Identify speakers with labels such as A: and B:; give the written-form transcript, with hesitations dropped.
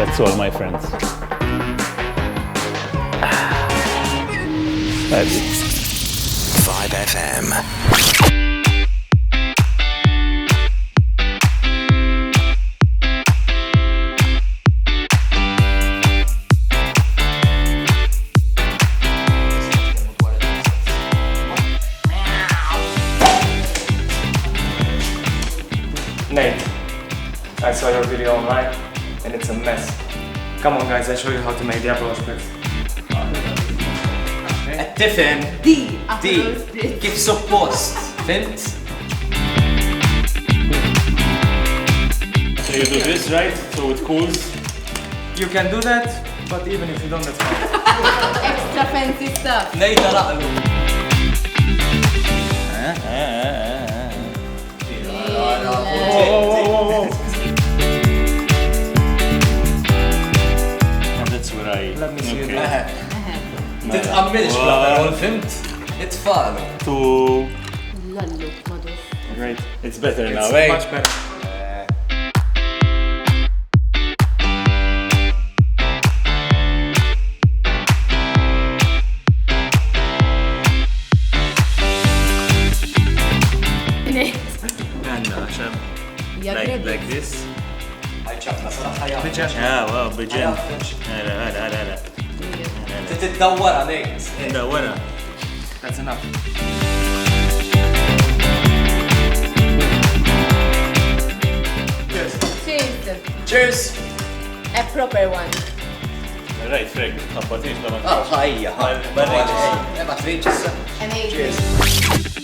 A: That's all, my friends. That's it.
B: Vibe FM.
C: Nate, I saw your video online and it's a mess. Come on guys, I'll show you how to make the Aperol Spritz.
D: tifhem
E: دي
D: kif suppost, fimt?
A: So you do this, right? So it cools.
C: You can do that, but even if you don't, that's fine.
E: extra fancy stuff.
D: Nejta laqlu.
A: And that's where I...
C: Let me see
A: okay.
C: it.
D: Titqambilx bl-Aperol, fimt? It-tfalu.
A: Two.
E: Lallu, madu.
A: Great. It's better
C: It's
A: now, eh?
C: much better.
A: Għanna, xab.
E: Ja,
A: Like this.
D: Ħajċabna saraħ ħajja.
C: Biċen.
A: Ah, wow, biġen. Għala.
D: Titdawwara nejt.
A: Da, wara.
C: That's enough.
E: Cheers.
D: Cheers!
E: A proper one.
A: Right, Frank. Kappatinx,
D: Ah, ħajja, ħajja. Barriċ. Eba, trinċ issa.
E: Amazing.